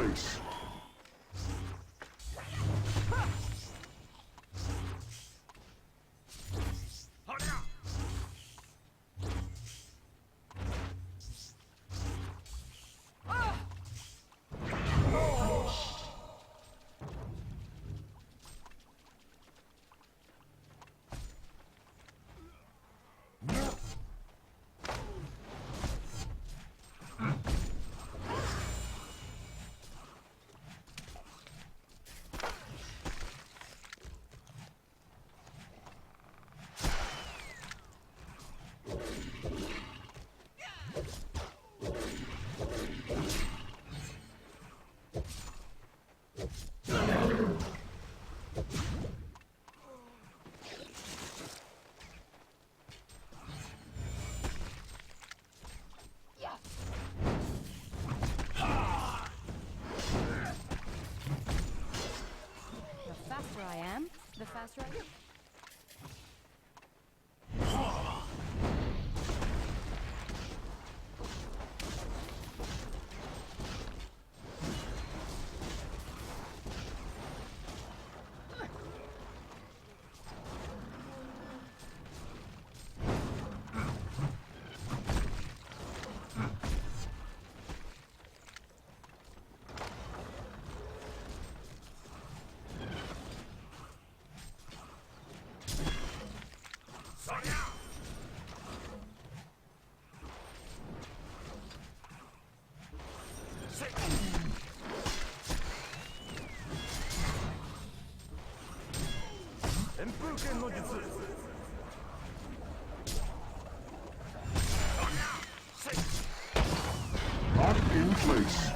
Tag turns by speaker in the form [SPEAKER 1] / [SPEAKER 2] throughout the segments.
[SPEAKER 1] place.
[SPEAKER 2] The faster I am. Lock in place.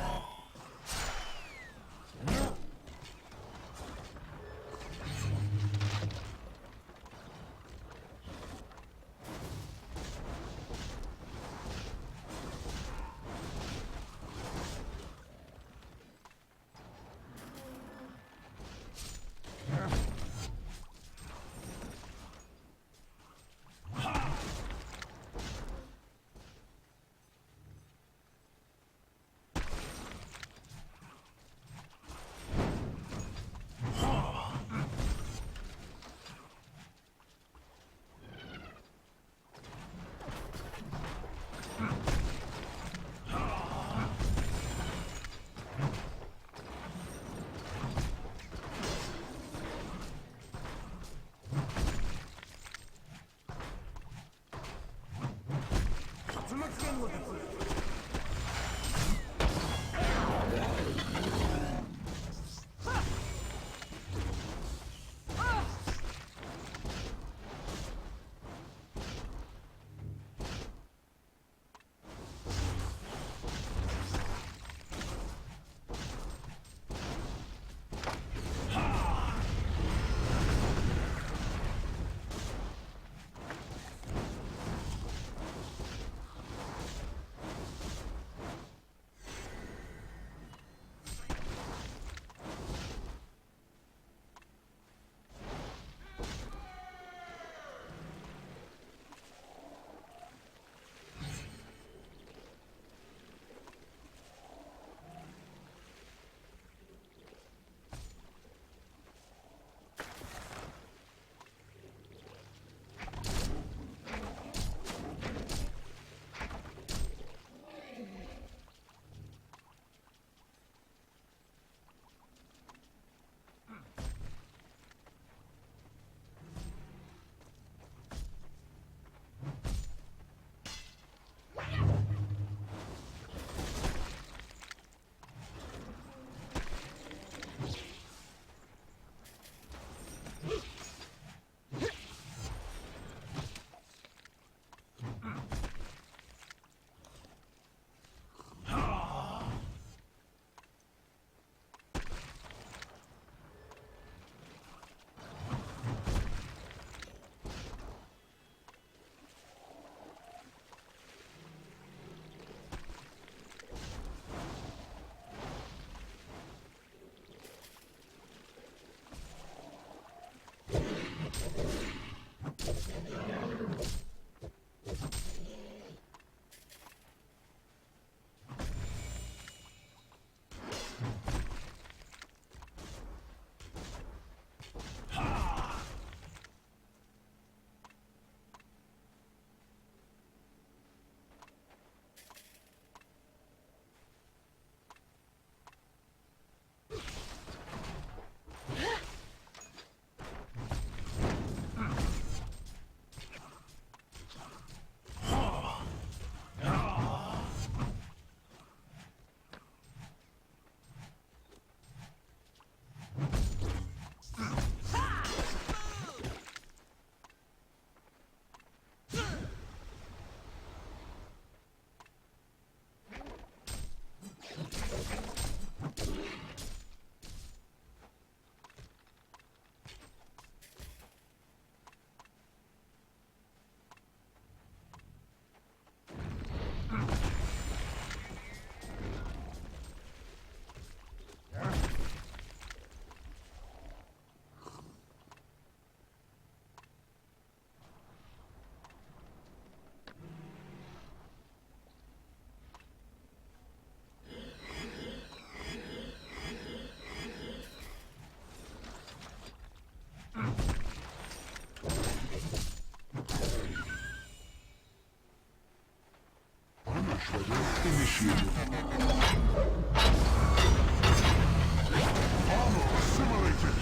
[SPEAKER 2] Initiated. Armor assimilated.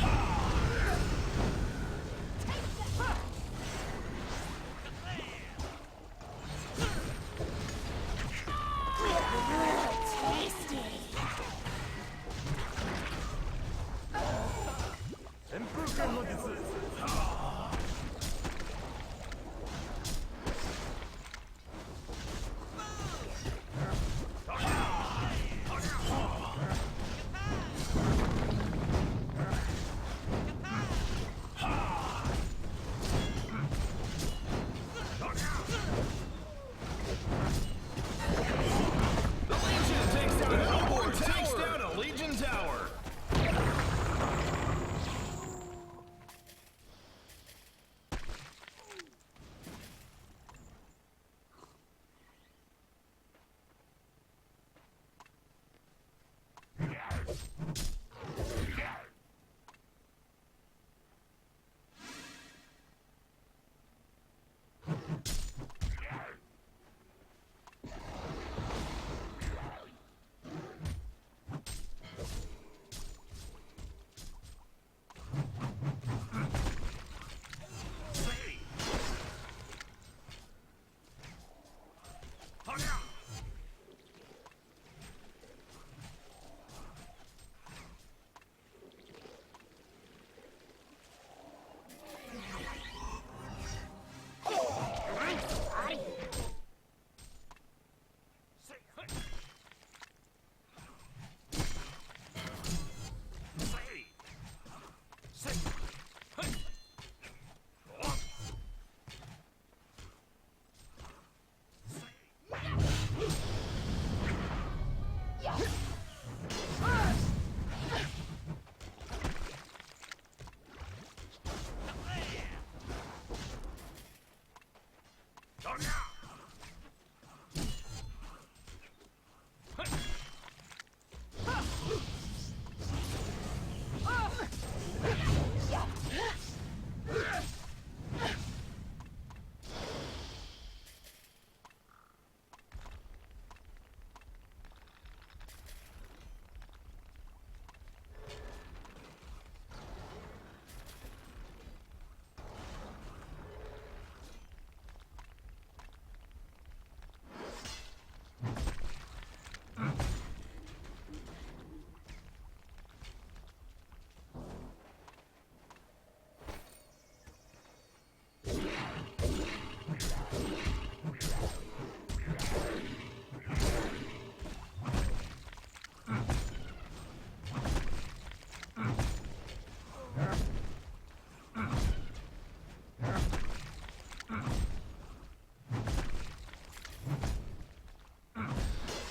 [SPEAKER 1] Hellborn takes down a Legion tower.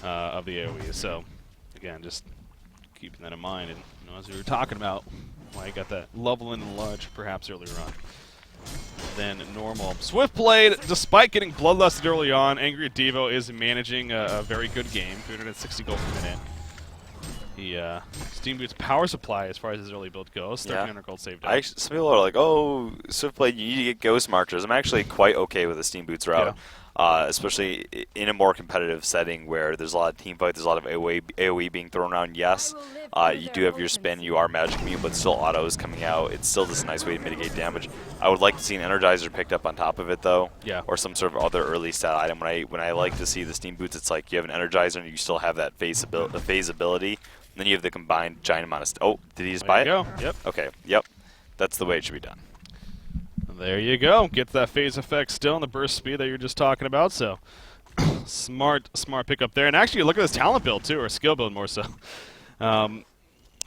[SPEAKER 3] Of the AoE. So, again, just keeping that in mind. And as we were talking about, why I got that level in large perhaps earlier on than normal. Swift played, despite getting bloodlusted early on. Angry at Devo is managing a very good game, 360 gold per minute. The Steam Boots power supply, as far as his early build goes, 1,300 gold saved up.
[SPEAKER 4] Some people are like, oh, Swift Blade, you need to get Ghost Marchers. I'm actually quite okay with the Steam Boots route, especially in a more competitive setting where there's a lot of team fight, there's a lot of AoE being thrown around. Yes, you do have your spin, you are magic immune, but still auto is coming out. It's still just a nice way to mitigate damage. I would like to see an Energizer picked up on top of it, though, or some sort of other early stat item. When I like to see the Steam Boots, it's like you have an Energizer and you still have that phase ability. And then you have the combined giant amount of... Oh, did he just buy it?
[SPEAKER 3] There you go. Yep.
[SPEAKER 4] Okay, yep. That's the way it should be done.
[SPEAKER 3] There you go. Gets that phase effect still in the burst speed that you were just talking about. So smart pickup there. And actually, look at his talent build too, or skill build more so.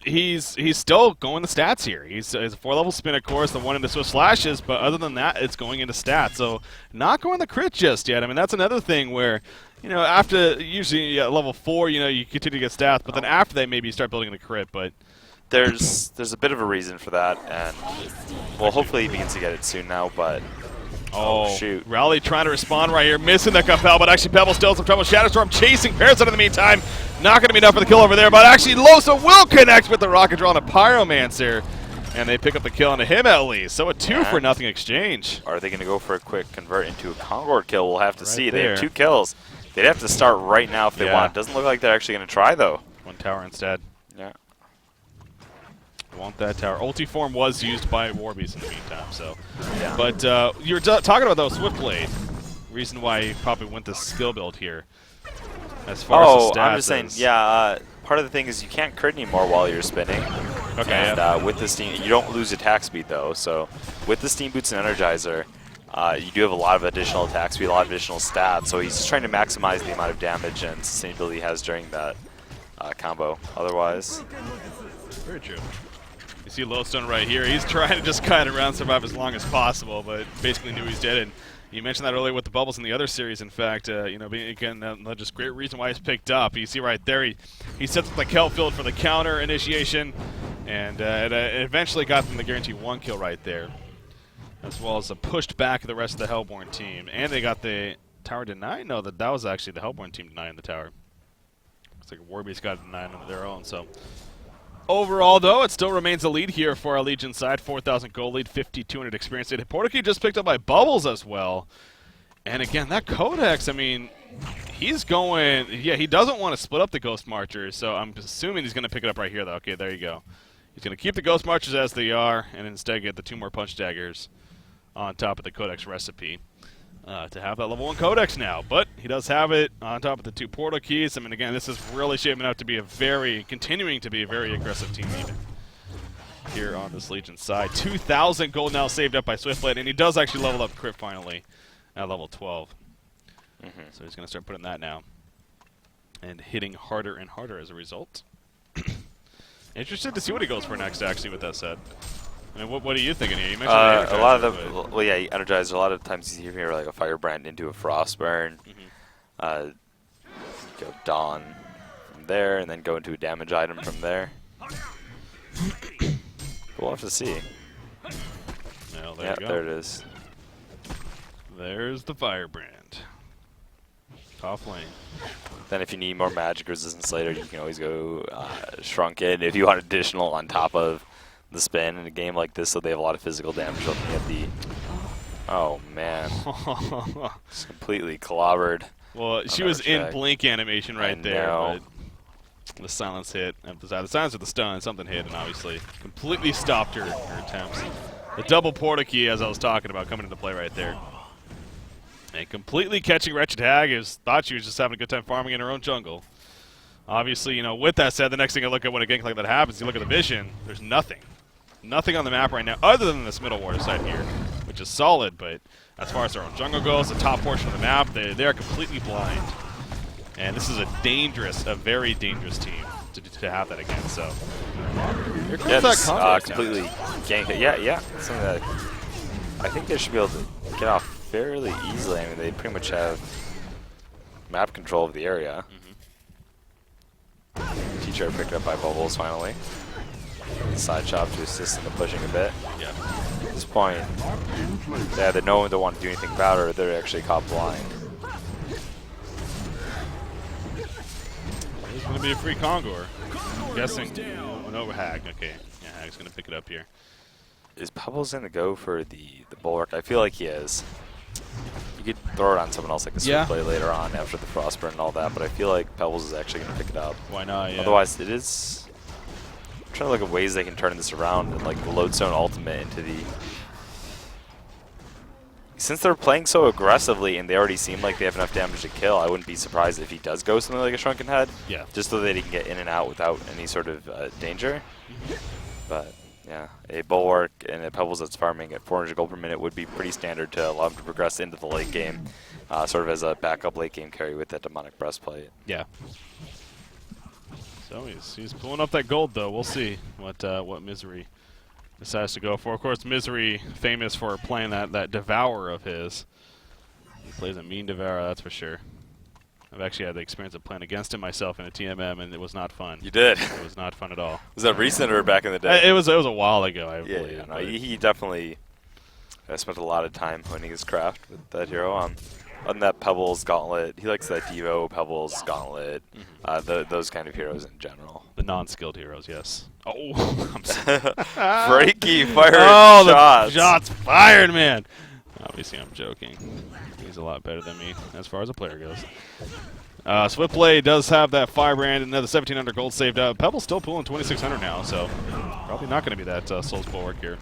[SPEAKER 3] He's still going the stats here. He's a 4-level spin, of course, the one into Swift Slashes, but other than that, it's going into stats. So not going the crit just yet. I mean, that's another thing where, you know, after usually at level 4, you know, you continue to get stats, but then after that, maybe you start building the crit. But
[SPEAKER 4] there's a bit of a reason for that, and well, hopefully he begins to get it soon now. But oh shoot,
[SPEAKER 3] Rally trying to respond right here, missing the Compel, but actually Pebble still has some trouble. Shadowstorm chasing Parasite in the meantime. Not going to be enough for the kill over there, but actually Losa will connect with the Rocket Draw and a Pyromancer, and they pick up the kill onto him at least. So a 2-for-0 exchange.
[SPEAKER 4] Are they going to go for a quick convert into a Concord kill? We'll have to see.
[SPEAKER 3] There.
[SPEAKER 4] They have 2 kills. They'd have to start right now if they want. Doesn't look like they're actually going to try, though.
[SPEAKER 3] 1 tower instead.
[SPEAKER 4] Yeah.
[SPEAKER 3] Want that tower. Ulti form was used by Warbeast in the meantime, so.
[SPEAKER 4] Yeah.
[SPEAKER 3] But you're talking about that Swiftblade. Reason why you probably went this skill build here. As far as the stats
[SPEAKER 4] I'm just saying, part of the thing is you can't crit anymore while you're spinning.
[SPEAKER 3] Okay.
[SPEAKER 4] And with the steam, you don't lose attack speed though. So with the steam boots and energizer, you do have a lot of additional attack speed, a lot of additional stats. So he's just trying to maximize the amount of damage and sustainability he has during that combo. Otherwise,
[SPEAKER 3] very true. You see Lowstone right here. He's trying to just kind of around survive as long as possible, but basically knew he's dead. And you mentioned that earlier with the bubbles in the other series. In fact, you know, being again, just great reason why he's picked up. You see right there, he sets up the Kel field for the counter initiation, and it eventually got them the guarantee 1 kill right there, as well as pushed back the rest of the Hellborn team. And they got the tower denied. No, that was actually the Hellborn team denying the tower. Looks like Warbeast got denied on their own. So overall, though, it still remains a lead here for our Legion side. 4,000 gold lead, 5,200 experience. Portakey just picked up by Bubbles as well. And again, that Codex, I mean, he's going... Yeah, he doesn't want to split up the Ghost Marchers, so I'm assuming he's going to pick it up right here, though. Okay, there you go. He's going to keep the Ghost Marchers as they are, and instead get the 2 more Punch Daggers on top of the Codex recipe to have that level 1 Codex now. But he does have it on top of the 2 Portal Keys. I mean, again, this is really shaping up to be continuing to be a very aggressive team even here on this Legion side. 2,000 gold now saved up by Swiftblade, and he does actually level up crit finally at level 12. So he's going to start putting that now and hitting harder and harder as a result. Interested to see what he goes for next, actually, with that said. I mean, what are you thinking here? You mentioned
[SPEAKER 4] a lot of the, well, yeah, Energizer. A lot of times you hear like a Firebrand into a Frostburn. Go Dawn from there, and then go into a damage item from there. We'll have to see.
[SPEAKER 3] Well,
[SPEAKER 4] there you go. There it is.
[SPEAKER 3] There's the Firebrand. Top lane.
[SPEAKER 4] Then if you need more magic resistance later, you can always go Shrunken if you want additional on top of the spin in a game like this, so they have a lot of physical damage looking at the... Oh, man. It's completely clobbered.
[SPEAKER 3] Well, she was in blink animation right there, but the silence hit. The silence with the stun, something hit, and obviously completely stopped her attempts. The double Porta Key, as I was talking about, coming into play right there. And completely catching Wretched Hag. Thought she was just having a good time farming in her own jungle. Obviously, you know, with that said, the next thing I look at when a gank like that happens, you look at the vision, there's nothing. Nothing on the map right now other than this middle water side here, which is solid, but as far as their own jungle goes, the top portion of the map, they are completely blind. And this is a very dangerous team to have that against, so. Here comes that combo
[SPEAKER 4] completely gank it. Yeah. Something that I think they should be able to get off fairly easily. I mean, they pretty much have map control of the area. Teacher picked up by Bubbles finally. Side chop to assist in the pushing a bit.
[SPEAKER 3] Yeah.
[SPEAKER 4] At this point, yeah, they know they don't want to do anything about her. They're actually caught blind.
[SPEAKER 3] There's going to be a free Kongor. I'm guessing. Oh, no, Hag. Okay. Yeah, Hag's going to pick it up here.
[SPEAKER 4] Is Pebbles going to go for the Bulwark? I feel like he is. You could throw it on someone else like the Swiftblade later on after the Frostburn and all that, but I feel like Pebbles is actually going to pick it up.
[SPEAKER 3] Why not? Yeah.
[SPEAKER 4] Otherwise, it is... I'm trying to look at ways they can turn this around and like the Lodestone Ultimate into the... Since they're playing so aggressively and they already seem like they have enough damage to kill, I wouldn't be surprised if he does go something like a Shrunken Head.
[SPEAKER 3] Yeah.
[SPEAKER 4] Just so that he can get in and out without any sort of danger. But, Yeah, a Bulwark and a Pebbles that's farming at 400 gold per minute would be pretty standard to allow him to progress into the late game, sort of as a backup late game carry with that Demonic Breastplate.
[SPEAKER 3] Yeah. So he's pulling up that gold, though. We'll see what Misery decides to go for. Of course, Misery famous for playing that Devourer of his. He plays a mean Devourer, that's for sure. I've actually had the experience of playing against him myself in a TMM, and it was not fun.
[SPEAKER 4] You did?
[SPEAKER 3] It was not fun at all.
[SPEAKER 4] Was that recent or back in the day?
[SPEAKER 3] It was a while ago, I believe.
[SPEAKER 4] Yeah, no, he definitely spent a lot of time honing his craft with that hero. On that Pebbles Gauntlet, he likes that Devo, Pebbles Gauntlet, those kind of heroes in general.
[SPEAKER 3] The non-skilled heroes, yes. Oh, I'm
[SPEAKER 4] Freaky fired
[SPEAKER 3] the
[SPEAKER 4] shots.
[SPEAKER 3] shots fired, man. Obviously, I'm joking. He's a lot better than me as far as a player goes. Swiftblade does have that Firebrand and another 1,700 gold saved up. Pebble's still pulling 2,600 now, so probably not going to be that Soul's Bulwark here.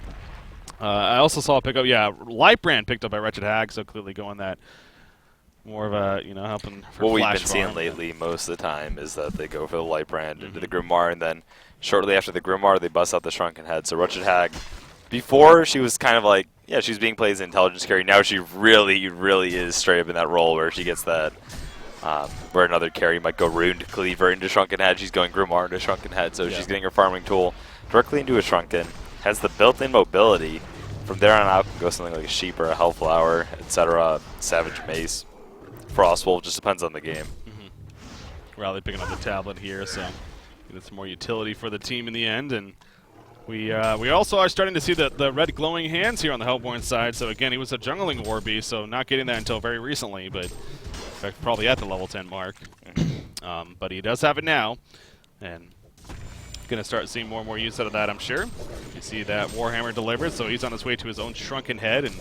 [SPEAKER 3] I also saw a pickup, Lightbrand picked up by Wretched Hag, so clearly going that more of a, helping for
[SPEAKER 4] what we've
[SPEAKER 3] flash
[SPEAKER 4] been seeing
[SPEAKER 3] farm.
[SPEAKER 4] lately most of the time is that they go for the Lightbrand into the Grimoire, and then shortly after the Grimoire, they bust out the Shrunken Head. So Wretched Hag, before she was kind of like, yeah, she was being played as an intelligence carry. Now she really is straight up in that role where she gets that, where another carry might go Ruined Cleaver into Shrunken Head. She's going Grimoire into Shrunken Head, so she's getting her farming tool directly into a Shrunken. Has the built-in mobility. From there on out, can go something like a Sheep or a Hellflower, etc. Savage Mace, Frostwolf, just depends on the game.
[SPEAKER 3] Raleigh picking up the tablet here, so getting some more utility for the team in the end, and we also are starting to see the red glowing hands here on the Hellborn side. So again, he was a jungling war beast, so not getting that until very recently, but in fact probably at the level 10 mark. But he does have it now, and going to start seeing more and more use out of that, I'm sure. You see that Warhammer delivered, so he's on his way to his own Shrunken Head, and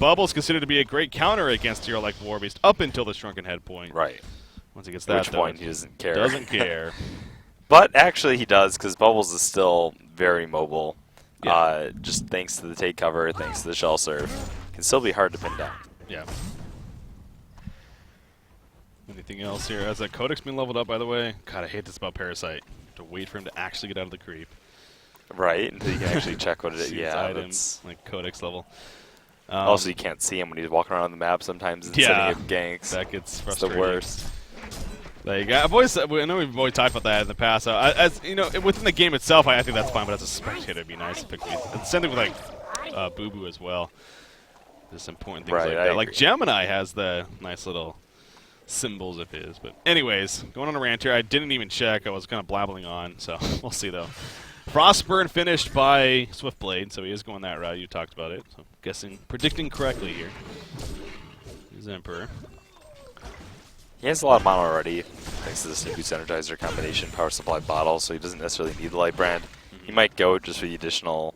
[SPEAKER 3] Bubble's considered to be a great counter against a hero like Warbeast up until the Shrunken Head point.
[SPEAKER 4] Right.
[SPEAKER 3] Once he gets
[SPEAKER 4] At
[SPEAKER 3] that,
[SPEAKER 4] which point he doesn't care.
[SPEAKER 3] Doesn't care.
[SPEAKER 4] But actually he does, because Bubbles is still very mobile.
[SPEAKER 3] Yeah.
[SPEAKER 4] Just thanks to the take cover, thanks to the shell serve. Can still be hard to pin down.
[SPEAKER 3] Yeah. Anything else here? Has that Codex been leveled up, by the way? God, I hate this about Parasite. To wait for him to actually get out of the creep.
[SPEAKER 4] Right, until you can actually check what it is.
[SPEAKER 3] See his
[SPEAKER 4] Yeah,
[SPEAKER 3] items, like Codex level.
[SPEAKER 4] Also, you can't see him when he's walking around on the map sometimes and setting up ganks.
[SPEAKER 3] That gets
[SPEAKER 4] It's
[SPEAKER 3] frustrating.
[SPEAKER 4] the worst.
[SPEAKER 3] There you go. I know we've always talked about that in the past. As within the game itself, I think that's fine. But as a spectator, it'd be nice if it could be. Same thing with like Boo Boo as well. There's important things like that. Like Gemini has the nice little symbols of his. But anyways, going on a rant here. I didn't even check. I was kind of blabbling on. So we'll see though. Frostburn finished by Swiftblade, so he is going that route. You talked about it. So I'm predicting correctly here. He's Emperor.
[SPEAKER 4] He has a lot of mana already, thanks to the Sneak Boots Energizer combination power supply bottle, so he doesn't necessarily need the Lightbrand. He might go just for the additional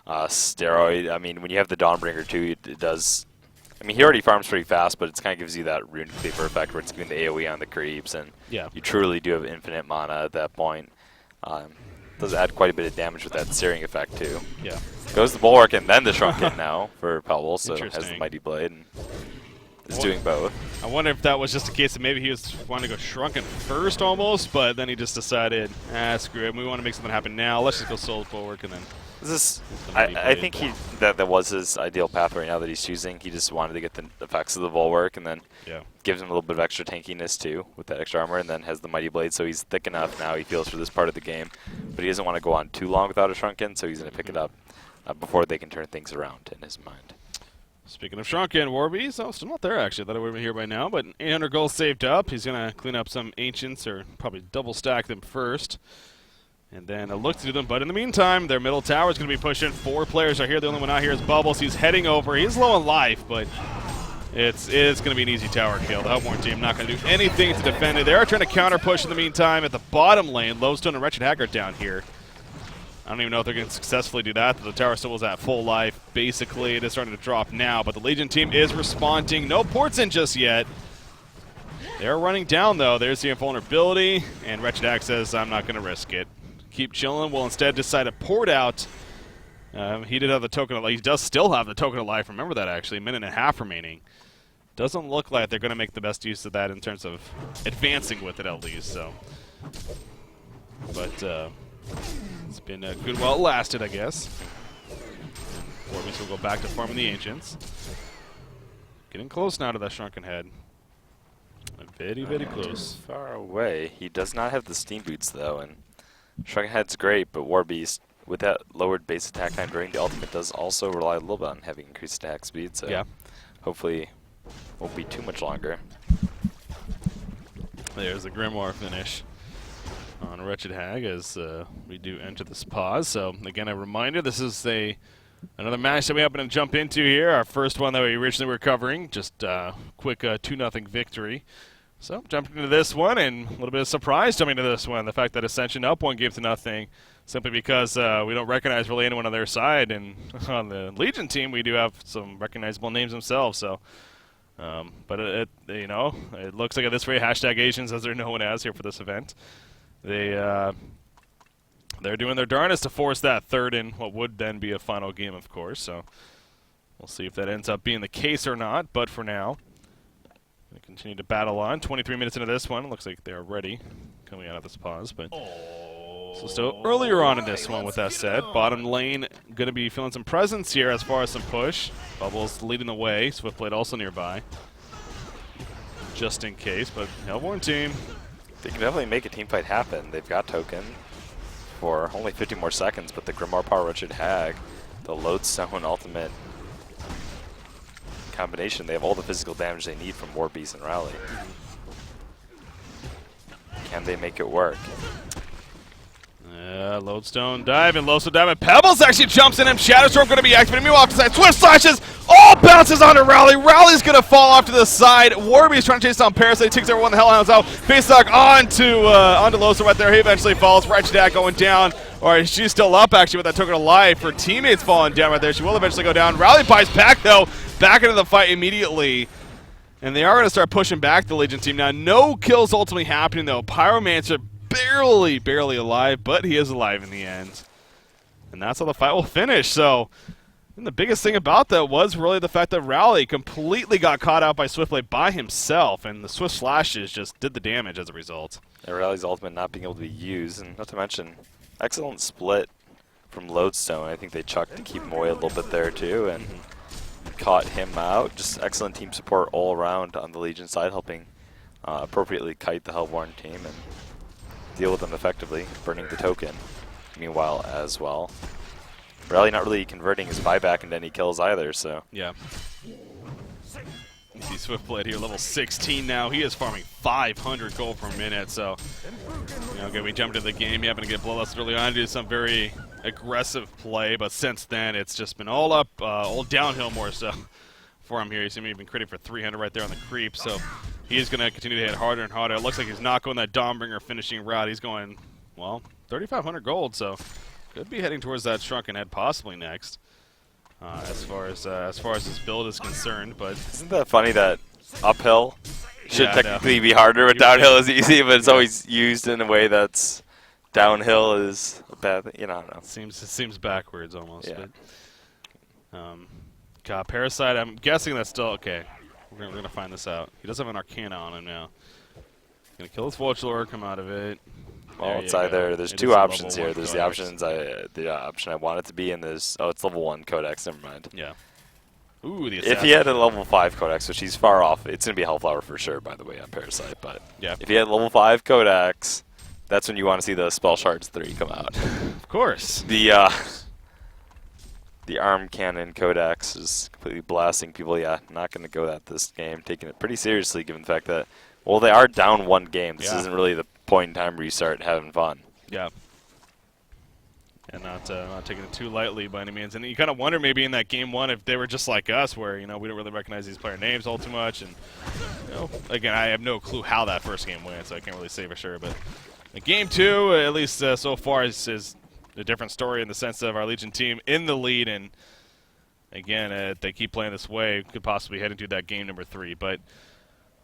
[SPEAKER 4] steroid. I mean, when you have the Dawnbringer too, it does. I mean, he already farms pretty fast, but it kind of gives you that Rune Cleaver effect where it's giving the AoE on the creeps, and you truly do have infinite mana at that point. Does add quite a bit of damage with that searing effect too.
[SPEAKER 3] Yeah.
[SPEAKER 4] Goes the Bulwark and then the Shrunken now for Pebble, so has the Mighty Blade and is doing both.
[SPEAKER 3] I wonder if that was just a case of maybe he was wanting to go Shrunken first almost, but then he just decided, screw it, we want to make something happen now. Let's just go Soul Bulwark and then.
[SPEAKER 4] I think that was his ideal path right now that he's choosing. He just wanted to get the effects of the Bulwark and then gives him a little bit of extra tankiness too with that extra armor, and then has the Mighty Blade, so he's thick enough now, he feels, for this part of the game. But he doesn't want to go on too long without a Shrunken, so he's going to pick it up before they can turn things around in his mind.
[SPEAKER 3] Speaking of Shrunken, Warbeast, still not there actually. I thought I would have been here by now, but 800 gold saved up. He's going to clean up some Ancients, or probably double stack them first. And then look to do them, but in the meantime, their middle tower is going to be pushing. 4 players are here. The only one out here is Bubbles. He's heading over. He's low on life, but it's going to be an easy tower kill. The Hellborn team not going to do anything to defend it. They are trying to counter push in the meantime at the bottom lane. Lowstone and Wretched Hag are down here. I don't even know if they're going to successfully do that. The tower still was at full life. Basically, it is starting to drop now, but the Legion team is responding. No ports in just yet. They're running down, though. There's the invulnerability, and Wretched Hag says, I'm not going to risk it. Keep chilling. Will instead decide to port out. He did have the token of life. He does still have the token of life. Remember that, actually. A minute and a half remaining. Doesn't look like they're going to make the best use of that in terms of advancing with it, at least. So, but It's been good while it lasted, I guess. Warbies will go back to farming the Ancients. Getting close now to that Shrunken Head. Very, very close.
[SPEAKER 4] Far away. He does not have the Steam Boots, though, and Shrunken Head's great, but Warbeast, with that lowered base attack time during the ultimate, does also rely a little bit on having increased attack speed, so
[SPEAKER 3] yeah.
[SPEAKER 4] Hopefully won't be too much longer.
[SPEAKER 3] There's the Grimoire finish on Wretched Hag as we do enter this pause. So, again, a reminder, this is another match that we happen to jump into here. Our first one that we originally were covering, just quick 2-0 victory. So, jumping into this one, and a little bit of surprise jumping into this one. The fact that Ascension up 1-0, simply because we don't recognize really anyone on their side. And on the Legion team, we do have some recognizable names themselves. So, but it looks like at this rate, #Asians, as they're known as here for this event, they're doing their darndest to force that third in what would then be a final game, of course. So, we'll see if that ends up being the case or not. But for now, we continue to battle on. 23 minutes into this one. Looks like they're ready coming out of this pause. But so still earlier on in this one, with that said. Bottom lane going to be feeling some presence here as far as some push. Bubbles leading the way. Swiftblade also nearby. Just in case. But Hellborn team.
[SPEAKER 4] They can definitely make a team fight happen. They've got token for only 50 more seconds, but the Grimoire Power Wretched Hag, the Lodestone ultimate combination, they have all the physical damage they need from Warbeast and Rally. Can they make it work?
[SPEAKER 3] Lodestone dive and Lodestone dive, and Pebbles actually jumps in, and Shadowstorm going to be activated. Meanwhile, off the side, Swift slashes, all bounces onto Rally. Rally's going to fall off to the side. Warby's trying to chase down Parasite, takes everyone the Hellhounds out. Face lock onto Lodestone right there. He eventually falls. Wretched Hag going down. Or she's still up, actually, with that token of life. Her teammates falling down right there. She will eventually go down. Rally buys back, though. Back into the fight immediately. And they are going to start pushing back the Legion team. Now, no kills ultimately happening, though. Pyromancer barely alive, but he is alive in the end. And that's how the fight will finish. So, and the biggest thing about that was really the fact that Rally completely got caught out by Swiftblade by himself, and the Swift Slashes just did the damage as a result.
[SPEAKER 4] And Rally's ultimate not being able to be used, and not to mention, excellent split from Lodestone. I think they chucked to keep him away a little bit there, too, and caught him out. Just excellent team support all around on the Legion side, helping appropriately kite the Hellborn team and deal with them effectively, burning the token. Meanwhile, as well, Rally not really converting his buyback into any kills either, so.
[SPEAKER 3] Yeah. You see Swiftblade here, level 16 now. He is farming 500 gold per minute, so, again, we jumped into the game. He happened to get bloodlust early on, do some very aggressive play, but since then, it's just been all up, all downhill more so for him here. You see me even critting for 300 right there on the creep, so he is going to continue to hit harder and harder. It looks like he's not going that Dawnbringer finishing route. He's going, well, 3,500 gold, so could be heading towards that Shrunken Head possibly next. As far as his build is concerned, but
[SPEAKER 4] isn't that funny that uphill should technically be harder, but downhill is easy, but it's always used in a way that's downhill is a bad thing. I don't know.
[SPEAKER 3] It seems backwards almost.
[SPEAKER 4] Yeah.
[SPEAKER 3] But, God, Parasite. I'm guessing that's still okay. We're gonna find this out. He does have an Arcana on him now. Gonna kill his Vulture, come out of it.
[SPEAKER 4] Well, it's either there's two options here. There's the option I want it to be, and there's it's level 1 Codex. Never mind.
[SPEAKER 3] Yeah. Ooh, the
[SPEAKER 4] if he had a level 5 Codex, which he's far off, it's gonna be Hellflower for sure. By the way, on Parasite, but
[SPEAKER 3] yeah,
[SPEAKER 4] if he had level 5 Codex, that's when you want to see the Spell Shards 3 come out.
[SPEAKER 3] Of course.
[SPEAKER 4] The Arm Cannon Codex is completely blasting people. Yeah, not gonna go that this game. Taking it pretty seriously, given the fact that they are down 1 game. This isn't really the point in time where you start having fun.
[SPEAKER 3] Yeah. And not taking it too lightly by any means. And you kind of wonder maybe in that game 1 if they were just like us, where we don't really recognize these player names all too much. And again, I have no clue how that first game went, so I can't really say for sure. But game 2, at least so far, is a different story in the sense of our Legion team in the lead. And again, if they keep playing this way, could possibly head into that game number 3. But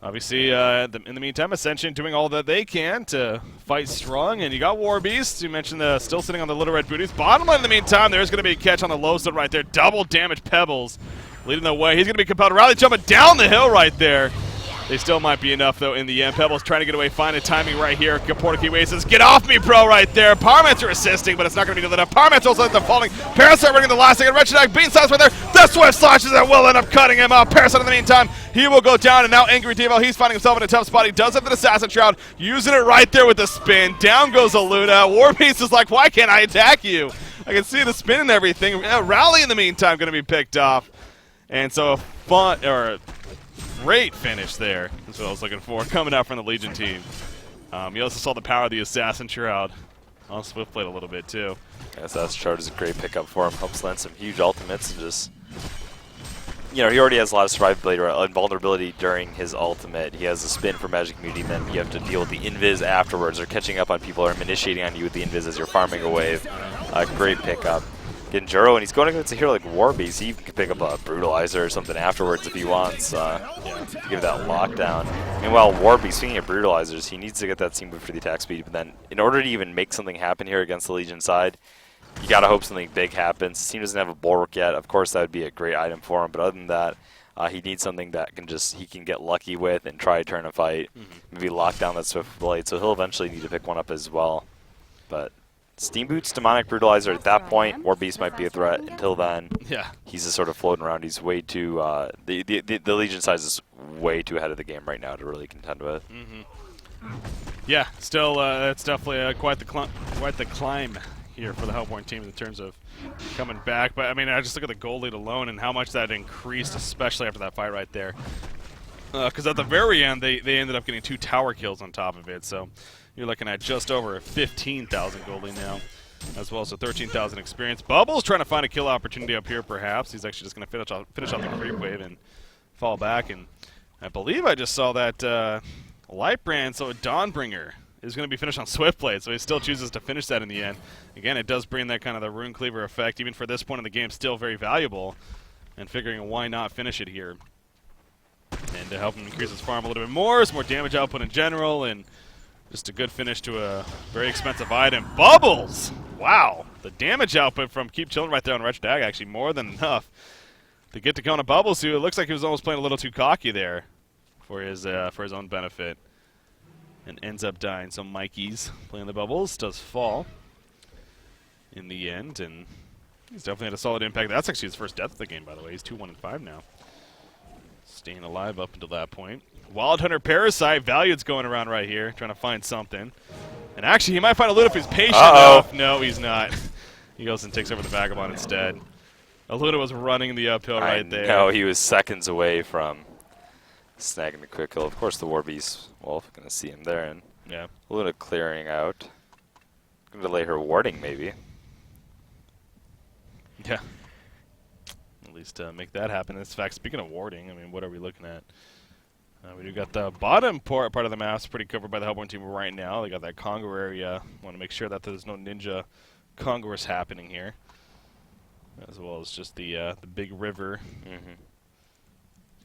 [SPEAKER 3] obviously, in the meantime, Ascension doing all that they can to fight strong. And you got Warbeast, you mentioned still sitting on the little red booties. Bottom line in the meantime, there's going to be a catch on the low side right there. Double damage Pebbles leading the way. He's going to be compelled to rally, jumping down the hill right there. They still might be enough, though, in the end. Pebbles trying to get away, finding timing right here. Portakey says, get off me, bro, right there. Parmenter assisting, but it's not going to be enough. Parmenter also ends up falling. Parasite running the last second. Wretched Egg, Bean Size right there. The Swift slashes and will end up cutting him out. Parasite in the meantime, he will go down, and now Angry Devo, he's finding himself in a tough spot. He does have the Assassin Shroud, using it right there with the spin. Down goes Aluna. Warbeast is like, why can't I attack you? I can see the spin and everything. Rally in the meantime going to be picked off. And so a great finish there. That's what I was looking for. Coming out from the Legion team. You also saw the power of the Assassin Shroud on Swiftblade a little bit too.
[SPEAKER 4] Assassin Shroud is a great pickup for him. Helps land some huge ultimates and just, he already has a lot of survivability, invulnerability during his ultimate. He has a spin for Magic Immunity, and then you have to deal with the invis afterwards, or catching up on people, or initiating on you with the invis as you're farming a wave. Great pickup. Getting Juro, and he's going against a hero like Warbeast. He can pick up a Brutalizer or something afterwards if he wants to give that lockdown. Meanwhile, Warbeast, speaking of Brutalizers, he needs to get that team boot for the attack speed, but then in order to even make something happen here against the Legion side, you gotta hope something big happens. The team doesn't have a Bulwark yet. Of course, that would be a great item for him, but other than that, he needs something that he can get lucky with and try to turn a fight, maybe lock down that Swift Blade, so he'll eventually need to pick one up as well. But Steam Boots, Demonic Brutalizer, at that point, Warbeast might be a threat. Until then, he's just sort of floating around. He's way too, the Legion size is way too ahead of the game right now to really contend with.
[SPEAKER 3] Yeah, still, it's definitely quite the climb here for the Hellborn team in terms of coming back. But I mean, I just look at the goal lead alone and how much that increased, especially after that fight right there. Because at the very end, they ended up getting 2 tower kills on top of it. So you're looking at just over 15,000 gold lead now, as well as a 13,000 experience. Bubbles trying to find a kill opportunity up here, perhaps. He's actually just going to finish off the creep wave and fall back. And I believe I just saw that Lightbrand, so Dawnbringer, is going to be finished on Swiftblade, so he still chooses to finish that in the end. Again, it does bring that kind of the Rune Cleaver effect, even for this point in the game, still very valuable, and figuring why not finish it here. And to help him increase his farm a little bit more, some more damage output in general, and just a good finish to a very expensive item. Bubbles! Wow! The damage output from Keep Chillin' right there on Wretched Dag, actually more than enough to get to Kona Bubbles, who it looks like he was almost playing a little too cocky there for his own benefit, and ends up dying. So Mikey's playing the Bubbles, does fall in the end, and he's definitely had a solid impact. That's actually his first death of the game, by the way. He's 2-1-5 now. Staying alive up until that point. Wild Hunter Parasite, Valiant's going around right here, trying to find something. And actually, he might find a loot if he's patient enough. No, he's not. He goes and takes over the Vagabond instead. Aluna was running the uphill right there.
[SPEAKER 4] No, he was seconds away from snagging the quick kill. Of course, the Warbeast Wolf going to see him there, and Aluna clearing out. Going to delay her warding, maybe.
[SPEAKER 3] Yeah. At least make that happen. In fact, speaking of warding, I mean, what are we looking at? We do got the bottom part of the map pretty covered by the Hellborn team right now. They got that Congo area. Want to make sure that there's no Ninja Congress happening here, as well as just the big river.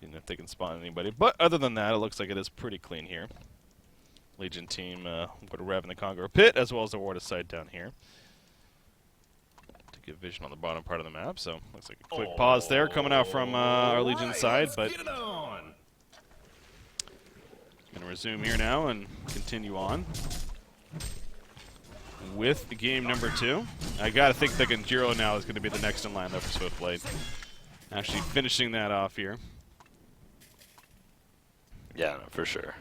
[SPEAKER 3] Seeing if they can spawn anybody. But other than that, it looks like it is pretty clean here. Legion team put a rev in the Congo pit, as well as the Ward of Sight down here to get vision on the bottom part of the map. So looks like a quick pause there coming out from our Legion side, but going to resume here now and continue on with game number 2. I got to think that Genjiro now is going to be the next in line though for Swiftblade. Actually finishing that off here.
[SPEAKER 4] Yeah, no, for sure.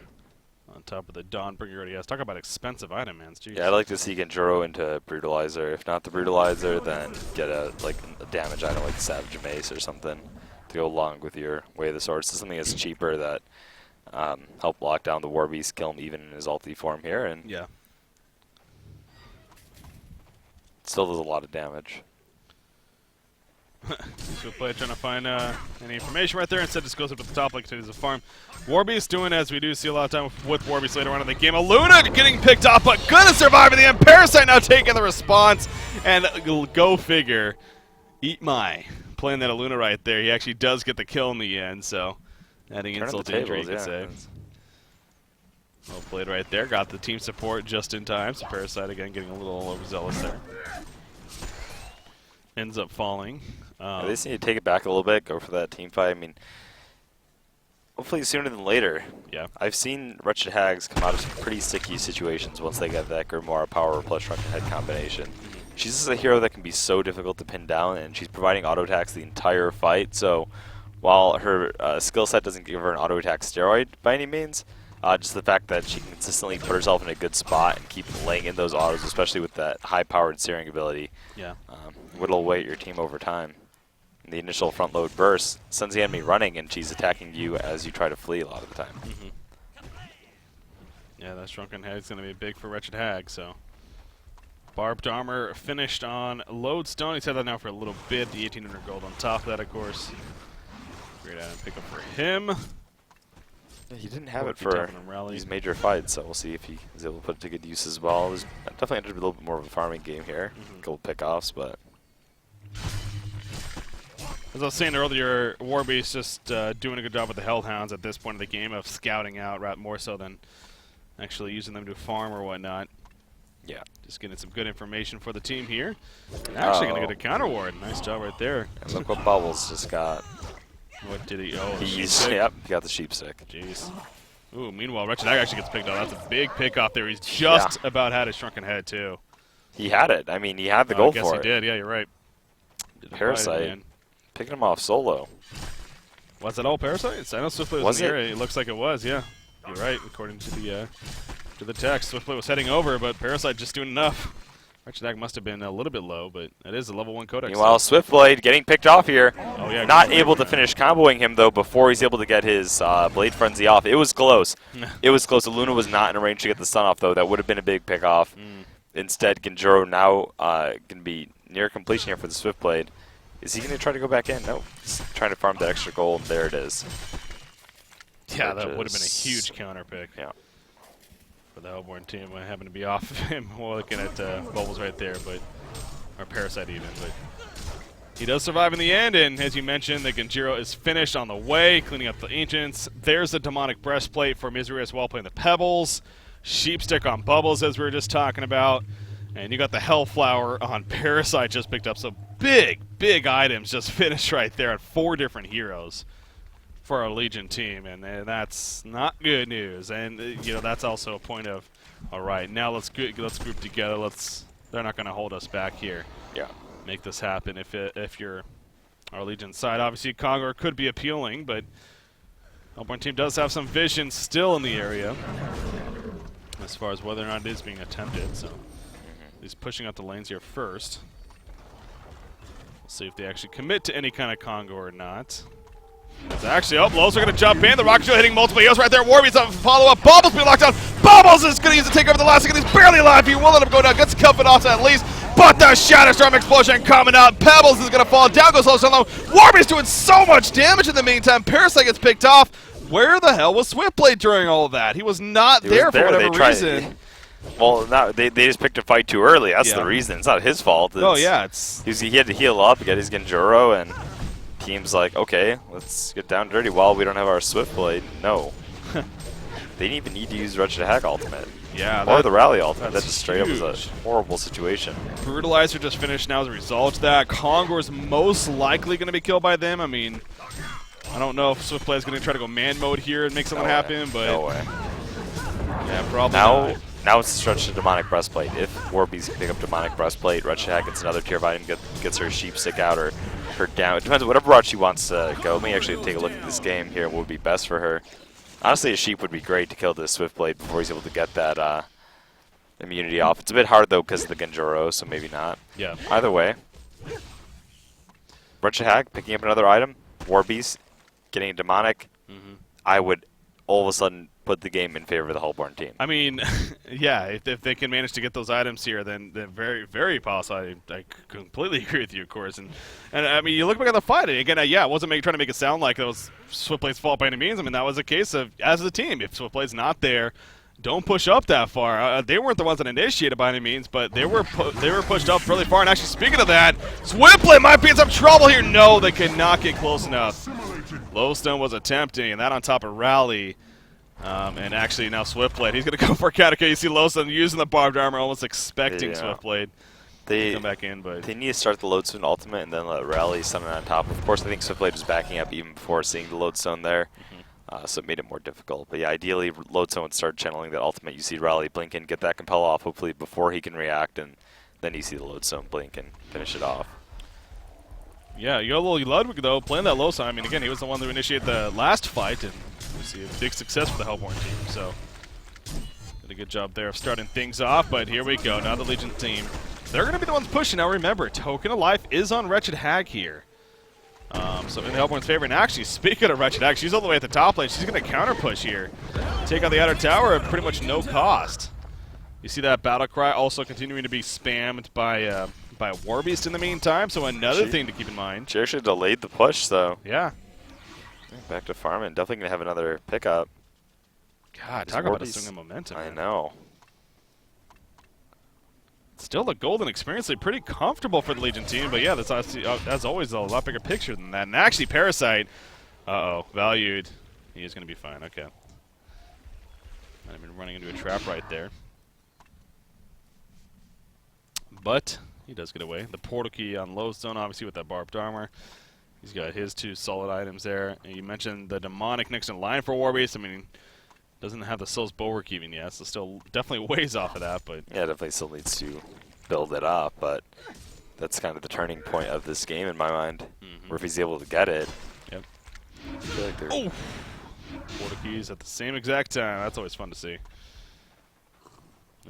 [SPEAKER 3] On top of the Dawnbringer already has. Talk about expensive item, man. Jeez.
[SPEAKER 4] Yeah, I'd like to see Genjiro into Brutalizer. If not the Brutalizer, then get a damage item like Savage Mace or something to go along with your Way of the Sword. So something that's cheaper that help lock down the Warbeast, kill him even in his ulti form here, and still does a lot of damage.
[SPEAKER 3] Swiftblade trying to find any information right there. Instead, just goes up to the top like it is a farm. Warbeast doing as we do see a lot of time with Warbeast later on in the game. Aluna getting picked off, but gonna survive in the end. Parasite now taking the response, and go figure. Eat my playing that Aluna right there. He actually does get the kill in the end, so adding insult to injury, you could say. Well played right there. Got the team support just in time. So Parasite again getting a little overzealous there. Ends up falling.
[SPEAKER 4] They just need to take it back a little bit, go for that team fight. I mean, hopefully sooner than later.
[SPEAKER 3] Yeah.
[SPEAKER 4] I've seen Wretched Hags come out of some pretty sticky situations once they get that Grimoire power plus Shrunken Head combination. She's just a hero that can be so difficult to pin down, and she's providing auto attacks the entire fight. So while her skill set doesn't give her an auto attack steroid by any means, just the fact that she can consistently put herself in a good spot and keep laying in those autos, especially with that high-powered searing ability, whittle away at your team over time. The initial front load burst sends the enemy running, and she's attacking you as you try to flee a lot of the time.
[SPEAKER 3] Yeah, that Shrunken Head's going to be big for Wretched Hag, so. Barbed Armor finished on Lodestone. He's had that now for a little bit. The 1800 gold on top of that, of course. Great item pickup for him.
[SPEAKER 4] Yeah, he didn't have it for these major fights, so we'll see if he is able to put it to good use as well. There's definitely entered a little bit more of a farming game here. Gold pickoffs, but...
[SPEAKER 3] As I was saying earlier, Warbeast just doing a good job with the Hellhounds at this point in the game of scouting out, more so than actually using them to farm or whatnot.
[SPEAKER 4] Yeah.
[SPEAKER 3] Just getting some good information for the team here. And actually going to get a counter ward. Nice job right there.
[SPEAKER 4] And look what Bubbles just got.
[SPEAKER 3] What did he? Oh,
[SPEAKER 4] he got the sheep stick.
[SPEAKER 3] Jeez. Ooh, meanwhile, Wretched Hag actually gets picked up. That's a big pick off there. He's just about had his Shrunken Head, too.
[SPEAKER 4] He had it. I mean, he had the gold for it.
[SPEAKER 3] I guess he did. Yeah, you're right.
[SPEAKER 4] Parasite. Picking him off solo.
[SPEAKER 3] Was it all Parasite? I know Swiftblade was in the area. It looks like it was, yeah. You're right, according to the text. Swiftblade was heading over, but Parasite just doing enough. Wretched Hag must have been a little bit low, but it is a level 1 codex.
[SPEAKER 4] Meanwhile, Swiftblade getting picked off here.
[SPEAKER 3] Oh, yeah,
[SPEAKER 4] not able to finish comboing him, though, before he's able to get his Blade Frenzy off. It was close. It was close. Luna was not in a range to get the stun off, though. That would have been a big pick off. Instead, Genjuro now going to be near completion here for the Swiftblade. Is he going to try to go back in? No. He's trying to farm that extra gold. There it is.
[SPEAKER 3] Yeah, that would have been a huge counter pick.
[SPEAKER 4] Yeah.
[SPEAKER 3] For the Hellborn team. I happen to be off of him while looking at Bubbles right there, or Parasite even. But he does survive in the end, and as you mentioned, the Genjuro is finished on the way, cleaning up the Ancients. There's the Demonic Breastplate for Misery as well, playing the Pebbles. Sheepstick on Bubbles, as we were just talking about. And you got the Hellflower on Parasite just picked up. So big items just finished right there at 4 different heroes for our Legion team. And that's not good news. And, that's also a point of, all right, now let's group together. They're not going to hold us back here.
[SPEAKER 4] Yeah.
[SPEAKER 3] Make this happen if you're our Legion side. Obviously, Conqueror could be appealing, but Hellborn team does have some vision still in the area as far as whether or not it is being attempted. So he's pushing out the lanes here first. We'll see if they actually commit to any kind of Congo or not. It's actually, Lowe's are going to jump in. The Rocket Show hitting multiple heroes right there. Warby's up for follow-up. Bubbles being locked down. Bubbles is going to use the take over the last second. He's barely alive. He will let him go down. Gets cuffed off at least. But the Shatterstorm explosion coming out. Pebbles is going to fall. Down goes Lowe. Warby's doing so much damage in the meantime. Parasite gets picked off. Where the hell was Swiftblade during all of that? He was not there for whatever reason.
[SPEAKER 4] Well, they just picked a fight too early. That's the reason. It's not his fault.
[SPEAKER 3] He
[SPEAKER 4] had to heal up, get his Genjuro, and team's like, okay, let's get down dirty while we don't have our Swiftblade. No. They didn't even need to use Wretched Hag ultimate.
[SPEAKER 3] Yeah.
[SPEAKER 4] Or the Rally ultimate. That just straight
[SPEAKER 3] huge.
[SPEAKER 4] up was a horrible situation.
[SPEAKER 3] Brutalizer just finished now as a result of that. Kongor's most likely going to be killed by them. I mean, I don't know if Swiftblade is going to try to go man mode here and make something happen, but
[SPEAKER 4] no way.
[SPEAKER 3] Yeah, probably not.
[SPEAKER 4] Now it's stretched to Demonic Breastplate. If Warby's can pick up Demonic Breastplate, Wretched Hag gets another tier of item, gets her Sheep Stick out or her down. It depends on whatever route she wants to go. Let me actually take a look at this game here. What would be best for her? Honestly, a Sheep would be great to kill this Swiftblade before he's able to get that immunity off. It's a bit hard, though, because of the Genjuro, so maybe not.
[SPEAKER 3] Yeah.
[SPEAKER 4] Either way. Wretched Hag picking up another item. Warby's getting a Demonic. I would all of a sudden put the game in favor of the Hellborn team.
[SPEAKER 3] I mean, yeah, if they can manage to get those items here, then very, very possible. I completely agree with you, of course. And I mean, you look back at the fight, and again, yeah, I wasn't trying to make it sound like it was Swiftblade's fault by any means. I mean, that was a case of, as a team, if Swiftblade's not there, don't push up that far. They weren't the ones that initiated by any means, but they were pushed up really far. And actually, speaking of that, Swiftblade might be in some trouble here. No, they cannot get close enough. Lowstone was attempting, and that on top of Rally. And actually now Swiftblade, he's going to go for a counter. You see Lowstone using the barbed armor, almost expecting Swiftblade to come back in. But
[SPEAKER 4] they need to start the Lodestone ultimate and then let Rally stun it on top. Of course, I think Swiftblade was backing up even before seeing the Lodestone there. So it made it more difficult. But yeah, ideally, Lodestone would start channeling that ultimate. You see Rally blink and get that compel off, hopefully before he can react, and then you see the Lodestone blink and finish it off.
[SPEAKER 3] Yeah, Yolo Ludwig, though, playing that low side. I mean, again, he was the one who initiated the last fight, and we see a big success for the Hellborn team. So, did a good job there of starting things off, but here we go. Now the Legion team. They're going to be the ones pushing. Now remember, Token of Life is on Wretched Hag here. So in the Hellborn's favor. And actually, speaking of Wretched Hag, she's all the way at the top lane. She's going to counter push here. Take out the outer tower at pretty much no cost. You see that battle cry also continuing to be spammed by a Warbeast in the meantime, so another thing to keep in mind.
[SPEAKER 4] She actually delayed the push, though.
[SPEAKER 3] Yeah.
[SPEAKER 4] Back to farming. Definitely going to have another pickup.
[SPEAKER 3] God, talk about a swing of momentum.
[SPEAKER 4] I
[SPEAKER 3] man.
[SPEAKER 4] know.
[SPEAKER 3] Still the golden experience, pretty comfortable for the Legion team, but yeah, that's as always a lot bigger picture than that. And actually, Parasite, valued. He is going to be fine. Okay. Might have been running into a trap right there. But he does get away. The portal key on Lodestone, obviously, with that barbed armor. He's got his 2 solid items there. And you mentioned the demonic next in line for Warbeast. I mean, doesn't have the Soul's Bulwark even yet, so still definitely ways off of that. But
[SPEAKER 4] yeah, definitely still needs to build it up, but that's kind of the turning point of this game in my mind, where if he's able to get it.
[SPEAKER 3] Yep.
[SPEAKER 4] I feel like they're
[SPEAKER 3] portal keys at the same exact time. That's always fun to see.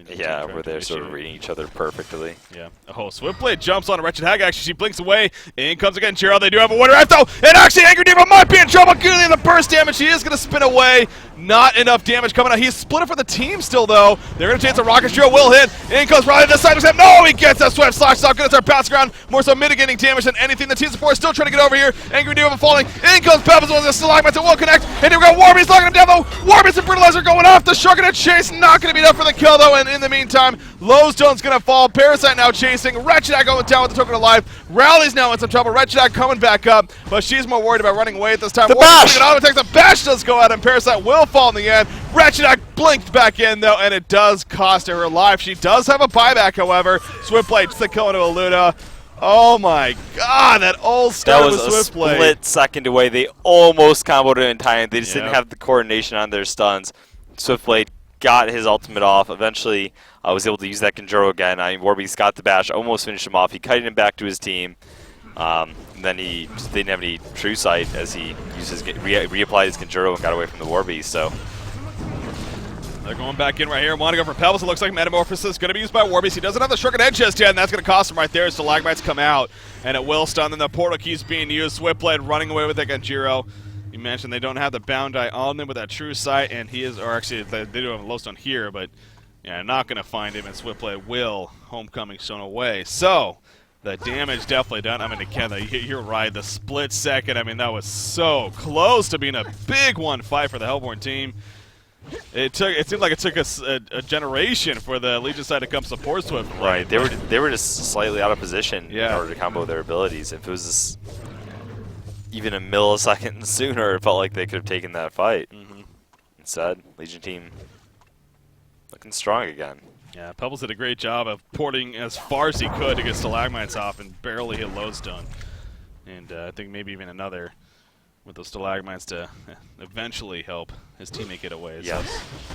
[SPEAKER 4] Yeah, where they're sort of reading each other perfectly.
[SPEAKER 3] Yeah. Oh, Swiftblade jumps on a Wretched Hag. Actually, she blinks away. In comes again Chiro. They do have a Water Knife, though. And actually, Angry Diva might be in trouble. Getting the burst damage. She is going to spin away. Not enough damage coming out. He's split it for the team still, though. They're going to chance a Rocket Chiro will hit. In comes Riley this side. No, he gets that Swift Slash. Not good as our bouncing around. More so mitigating damage than anything. The team support is still trying to get over here. Angry Diva falling. In comes Pebbles with the Stalagmites. It will connect. And here we go. Warbeast locking him down, though. Warbeast and Brutalizer going off. The Shark gonna chase. Not going to be enough for the kill, though. And in the meantime, Lodestone's going to fall. Parasite now chasing. Wretched Hag going down with the Token of Life. Rally's now in some trouble. Wretched Hag coming back up, but she's more worried about running away at this time.
[SPEAKER 4] The bash!
[SPEAKER 3] The bash does go out, and Parasite will fall in the end. Wretched Hag blinked back in, though, and it does cost her life. She does have a buyback, however. Swiftblade, the kill into Aluna. Oh my god, that all started with Swiftblade.
[SPEAKER 4] That was a split second away. They almost comboed it in time. They just didn't have the coordination on their stuns. Swiftblade got his ultimate off. Eventually, was able to use that Conjuro again. I mean, Warbeast got the bash, almost finished him off. He kited him back to his team. And then he just didn't have any true sight as he used his reapplied his Conjuro and got away from the Warbeast. So
[SPEAKER 3] they're going back in right here. Want to go for Pebbles. It looks like Metamorphosis is going to be used by Warbeast. He doesn't have the Shrunken Edge just yet, and that's going to cost him right there. Stalagmites come out, and it will stun. Then the portal keys being used. Swiftblade running away with the Conjuro. You mentioned they don't have the Bound Eye on them with that true sight, and he is, or actually they do have a Lodestone here, but yeah, not going to find him, and Swiftblade will homecoming shown away. So the damage definitely done. I mean, again, you're right. The split second. I mean, that was so close to being a big one fight for the Hellborn team. It seemed like it took us a generation for the Legion side to come support Swiftblade.
[SPEAKER 4] Right, they were just slightly out of position in order to combo their abilities. If it was just even a millisecond sooner, it felt like they could have taken that fight. Instead, Legion team looking strong again.
[SPEAKER 3] Yeah, Pebbles did a great job of porting as far as he could to get Stalagmites off and barely hit Lodestone. And I think maybe even another with those Stalagmites to eventually help his teammate get away. So,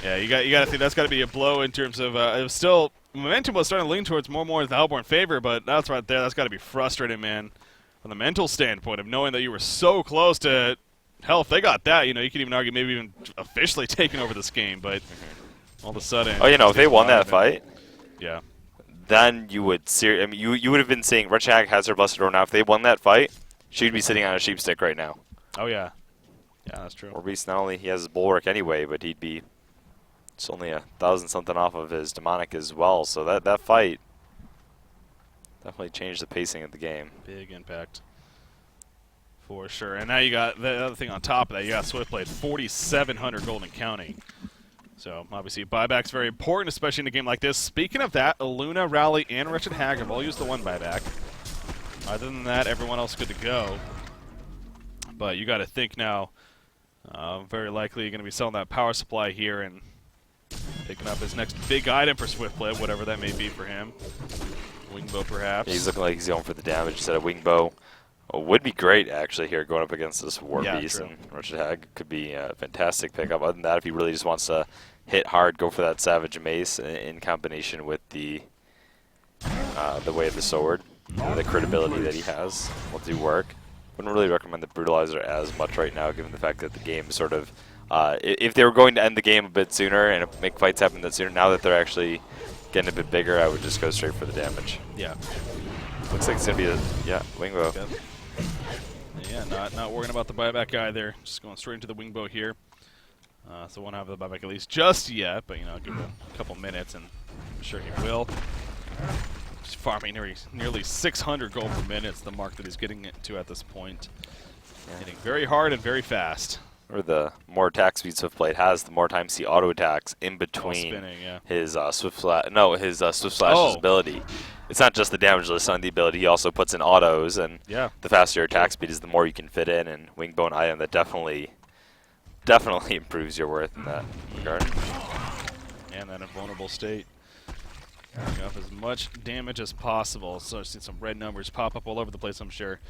[SPEAKER 3] yeah, you got to think that's got to be a blow in terms of it was still momentum was starting to lean towards more and more in the Hellborn favor, but that's right there. That's got to be frustrating, man, from the mental standpoint of knowing that you were so close to hell. If they got that, you know, you could even argue maybe even officially taking over this game, but all of a sudden.
[SPEAKER 4] Oh, you know, if they won that fight,
[SPEAKER 3] yeah,
[SPEAKER 4] then you would I mean, you would have been saying Wretched Hag has her Blessed Row now. If they won that fight, she'd be sitting on a sheep stick right now.
[SPEAKER 3] Oh yeah, yeah, that's true.
[SPEAKER 4] Warbeast, not only he has his bulwark anyway, but he'd be just only 1,000 something off of his demonic as well. So that fight definitely changed the pacing of the game.
[SPEAKER 3] Big impact, for sure. And now you got the other thing on top of that. You got Swiftblade, 4,700 gold and counting. So obviously buyback's very important, especially in a game like this. Speaking of that, Aluna, Rally, and Wretched Hag have all used the one buyback. Other than that, everyone else good to go. But you got to think now, very likely you're going to be selling that power supply here and picking up his next big item for Swiftblade, whatever that may be for him. Wingbow, perhaps.
[SPEAKER 4] Yeah, he's looking like he's going for the damage instead of Wingbow. Would be great actually here going up against this War
[SPEAKER 3] Yeah,
[SPEAKER 4] Beast,
[SPEAKER 3] true.
[SPEAKER 4] and Wretched Hag could be a fantastic pickup. Other than that, if he really just wants to hit hard, go for that Savage Mace in combination with the Way of the Sword, the crit ability that he has will do work. Wouldn't really recommend the Brutalizer as much right now, given the fact that the game sort of, if they were going to end the game a bit sooner and make fights happen a bit sooner, now that they're actually getting a bit bigger, I would just go straight for the damage.
[SPEAKER 3] Yeah.
[SPEAKER 4] Looks like it's gonna be a Wingbow.
[SPEAKER 3] Yep. Yeah, not worrying about the buyback either. Just going straight into the Wingbow here. So won't have the buyback at least just yet, but give it a couple minutes, and I'm sure he will. Just farming nearly 600 gold per minute. It's the mark that he's getting to at this point. Hitting very hard and very fast.
[SPEAKER 4] Or the more attack speed Swiftblade has, the more times he auto attacks in between
[SPEAKER 3] spinning, yeah.
[SPEAKER 4] his Swift Slash's ability. It's not just the damage list on the ability; he also puts in autos, and the faster your attack speed is, the more you can fit in. And Wingbone item that definitely improves your worth in that regard.
[SPEAKER 3] And that invulnerable state. Getting up as much damage as possible. So I've seen some red numbers pop up all over the place, I'm sure.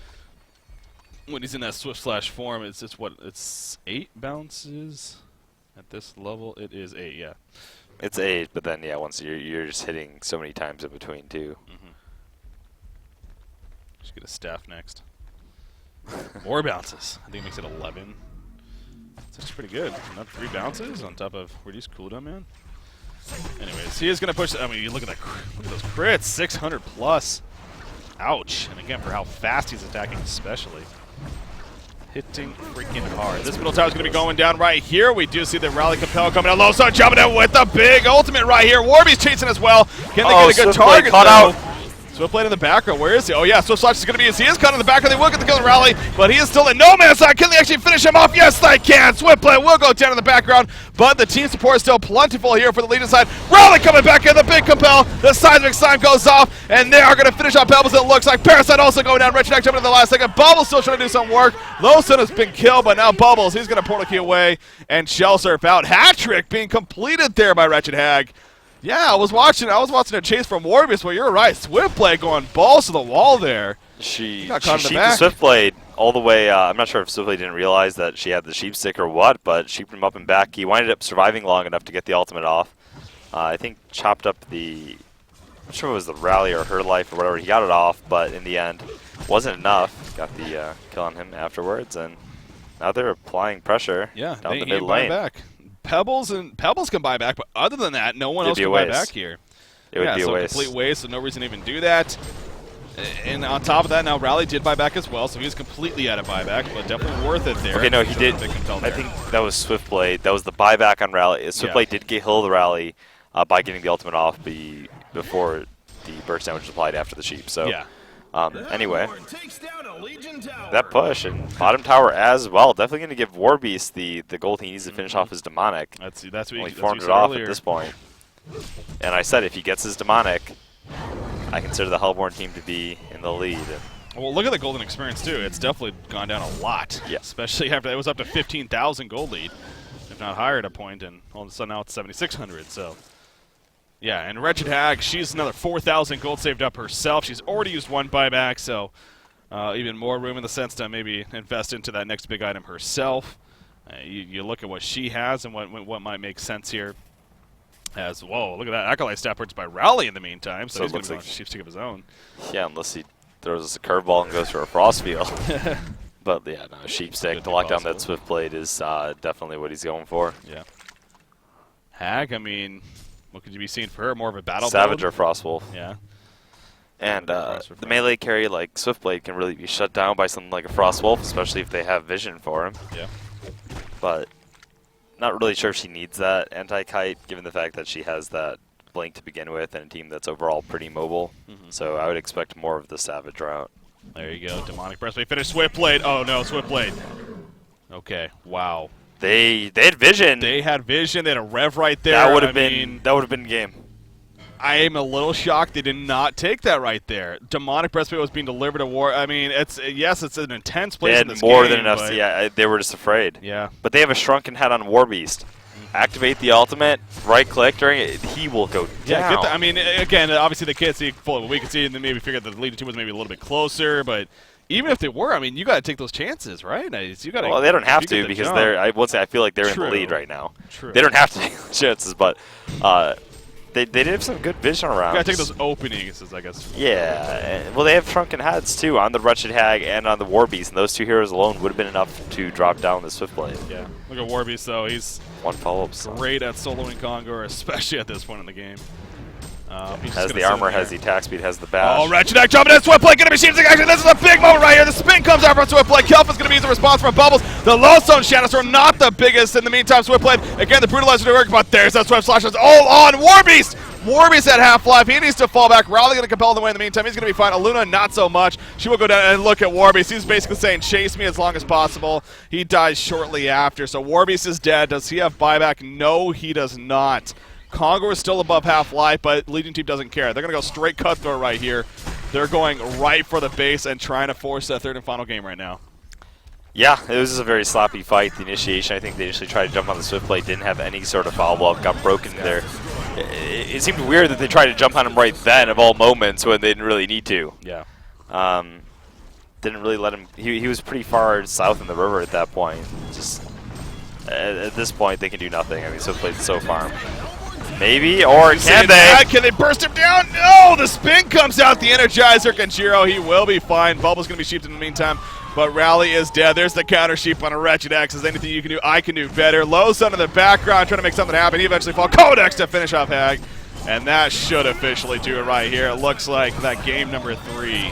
[SPEAKER 3] When he's in that Swift Slash form, it's 8 bounces at this level. It is 8, yeah.
[SPEAKER 4] It's 8, but then once you're just hitting so many times in between too.
[SPEAKER 3] Just get a staff next. More bounces. I think it makes it 11. That's pretty good. Another 3 bounces on top of reduced cooldown, man. Anyways, he is going to push. I mean, you look at those crits, 600 plus. Ouch! And again, for how fast he's attacking, especially. Hitting freaking hard. This middle tower is going to be going down right here. We do see the Rally Compel coming out low. So jumping in with the big ultimate right here. Warby's chasing as well. Can they get a good target?
[SPEAKER 4] Caught out.
[SPEAKER 3] Swiftblade in the background. Where is he? Oh, yeah. Swift Slash is going to be as he is caught in the background. They will get the kill and Rally, but he is still in no man's land. Can they actually finish him off? Yes, they can. Swiftblade will go down in the background, but the team support is still plentiful here for the Legion side. Rally coming back in. The big Compel. The seismic sign goes off, and they are going to finish off Pebbles. It looks like Parasite also going down. Wretched Hag jumping in the last second. Bubbles still trying to do some work. Lowson has been killed, but now Bubbles, he's going to portal key away and Shell Surf out. Hat trick being completed there by Wretched Hag. Yeah, I was watching a chase from Warbeast, but you're right. Swiftblade going balls to the wall there.
[SPEAKER 4] She
[SPEAKER 3] got caught in the
[SPEAKER 4] sheeped
[SPEAKER 3] back.
[SPEAKER 4] the Swiftblade all the way. I'm not sure if Swiftblade didn't realize that she had the sheep stick or what, but sheeped him up and back. He winded up surviving long enough to get the ultimate off. I think chopped up the, I'm not sure if it was the Rally or her life or whatever. He got it off, but in the end, wasn't enough. Got the kill on him afterwards, and now they're applying pressure down the mid lane.
[SPEAKER 3] Back. Pebbles can buy back, but other than that, no one else can buy back here.
[SPEAKER 4] It would be a waste.
[SPEAKER 3] Complete waste, so no reason to even do that. And on top of that, now Rally did buy back as well, so he's completely out of buyback, but definitely worth it there.
[SPEAKER 4] Okay, no, he did. I think that was Swiftblade. That was the buyback on Rally. Swiftblade did heal the Rally by getting the ultimate off before the burst damage was applied after the sheep. So, anyway, that push and bottom tower as well. Definitely going to give Warbeast the gold he needs to finish off his demonic.
[SPEAKER 3] That's
[SPEAKER 4] only
[SPEAKER 3] what
[SPEAKER 4] 400 off at this point. And I said if he gets his demonic, I consider the Hellborn team to be in the lead.
[SPEAKER 3] Well, look at the golden experience too. It's definitely gone down a lot.
[SPEAKER 4] Yeah.
[SPEAKER 3] Especially after it was up to 15,000 gold lead, if not higher at a point, and all of a sudden now it's 7,600. So. Yeah, and Wretched Hag, she's another 4,000 gold saved up herself. She's already used 1 buyback, so even more room in the sense to maybe invest into that next big item herself. You look at what she has and what might make sense here. As whoa, look at that Acolyte staff purchased by Rally in the meantime, so he's going to be on a sheep stick of his own.
[SPEAKER 4] Yeah, unless he throws us a curveball and goes for a frost field. But yeah, no, sheep stick to lock down that Swiftblade is definitely what he's going for.
[SPEAKER 3] Yeah. Hag, I mean. What could you be seeing for her? More of a battle
[SPEAKER 4] Savage
[SPEAKER 3] build?
[SPEAKER 4] or Frostwolf.
[SPEAKER 3] Yeah.
[SPEAKER 4] And the melee carry like Swiftblade can really be shut down by something like a Frostwolf, especially if they have vision for him.
[SPEAKER 3] Yeah.
[SPEAKER 4] But not really sure if she needs that anti-kite, given the fact that she has that blink to begin with and a team that's overall pretty mobile. So I would expect more of the Savage route.
[SPEAKER 3] There you go. Demonic Breastplate. Finish Swiftblade. Oh no, Swiftblade. Okay. Wow.
[SPEAKER 4] They had vision.
[SPEAKER 3] They had vision. They had a rev right there.
[SPEAKER 4] That would have been game.
[SPEAKER 3] I am a little shocked they did not take that right there. Demonic Breastplate was being delivered to War. I mean, it's an intense place in this game.
[SPEAKER 4] They had more than enough. Yeah, they were just afraid.
[SPEAKER 3] Yeah.
[SPEAKER 4] But they have a shrunken head on Warbeast. Activate the ultimate, right click during it, he will go down.
[SPEAKER 3] Yeah, I mean, again, obviously they can't see fully. We can see and then maybe figure that the leading team was maybe a little bit closer, but even if they were, I mean, you got to take those chances, right? You got.
[SPEAKER 4] Well, they don't have to because
[SPEAKER 3] jump.
[SPEAKER 4] they're. I will say I feel like they're in the lead right now. They don't have to take the chances, but they did have some good vision around.
[SPEAKER 3] You got to take those openings, I guess.
[SPEAKER 4] Yeah, well, they have shrunken heads too on the Wretched Hag and on the Warbeast, and those two heroes alone would have been enough to drop down the Swiftblade.
[SPEAKER 3] Yeah, look at Warbeast though. He's
[SPEAKER 4] one follow-up.
[SPEAKER 3] Great at soloing Congo, especially at this point in the game.
[SPEAKER 4] Has the armor, has the attack speed, has the bash.
[SPEAKER 3] Oh, Wretched Hag jumping in, Swiftblade gonna be shooting action. This is a big moment right here. The spin comes out from Swiftblade. Kelpha's gonna be the response from Bubbles. The low zone Shadow Storm, not the biggest in the meantime. Swiftblade, again, the Brutalizer to work, but there's that Swift Slash. It's all on Warbeast. Warbeast at half-life. He needs to fall back. Raleigh going to compel the way in the meantime. He's going to be fine. Aluna, not so much. She will go down and look at Warbeast. He's basically saying, chase me as long as possible. He dies shortly after. So Warbeast is dead. Does he have buyback? No, he does not. Congo is still above half-life, but Legion Team doesn't care. They're going to go straight cutthroat right here. They're going right for the base and trying to force that third and final game right now.
[SPEAKER 4] Yeah, it was just a very sloppy fight. The initiation, I think they initially tried to jump on the Swiftblade, didn't have any sort of follow-up, got broken there. It seemed weird that they tried to jump on him right then, of all moments, when they didn't really need to.
[SPEAKER 3] Yeah.
[SPEAKER 4] Didn't really let him. He was pretty far south in the river at that point. Just at this point, they can do nothing. I mean, Swiftblade's so farm. Maybe, or can they?
[SPEAKER 3] Can they burst him down? No! The spin comes out. The Energizer Kanjiro. He will be fine. Bubble's going to be sheeped in the meantime. But Rally is dead. There's the counter sheep on a Wretched X. Is anything you can do, I can do better. Low Sun in the background trying to make something happen. He eventually falls. Codex to finish off Hag. And that should officially do it right here. It looks like that game number 3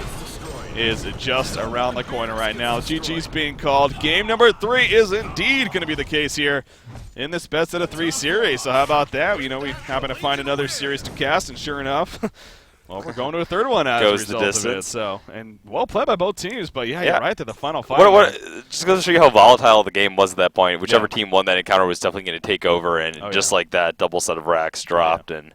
[SPEAKER 3] is just around the corner right now. GG's being called. Game number 3 is indeed going to be the case here in this best out of 3 series. So how about that? You know, we happen to find another series to cast, and sure enough, well, we're going to a third one as a result of it. So, and well played by both teams, but yeah, you're right to the final 5.
[SPEAKER 4] Just goes to show you how volatile the game was at that point. Whichever team won that encounter was definitely going to take over, and just like that, double set of racks dropped, and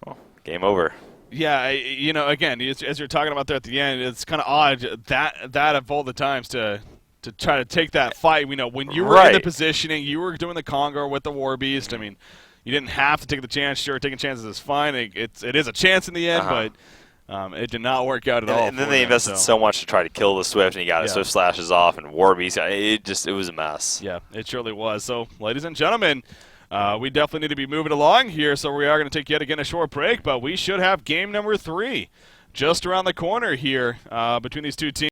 [SPEAKER 4] well, game over.
[SPEAKER 3] Yeah, you know, again, as you're talking about there at the end, it's kind of odd that of all the times to try to take that fight. You know, when you were in the positioning, you were doing the Congo with the Warbeast. I mean, you didn't have to take the chance. Sure, taking chances is fine. It is a chance in the end, but it did not work out at all.
[SPEAKER 4] And then they invested so much to try to kill the Swift, and he got his Swift slashes off, and Warbeast. It was a mess.
[SPEAKER 3] Yeah, it surely was. So, ladies and gentlemen, we definitely need to be moving along here, so we are going to take yet again a short break, but we should have game number 3 just around the corner here between these two teams.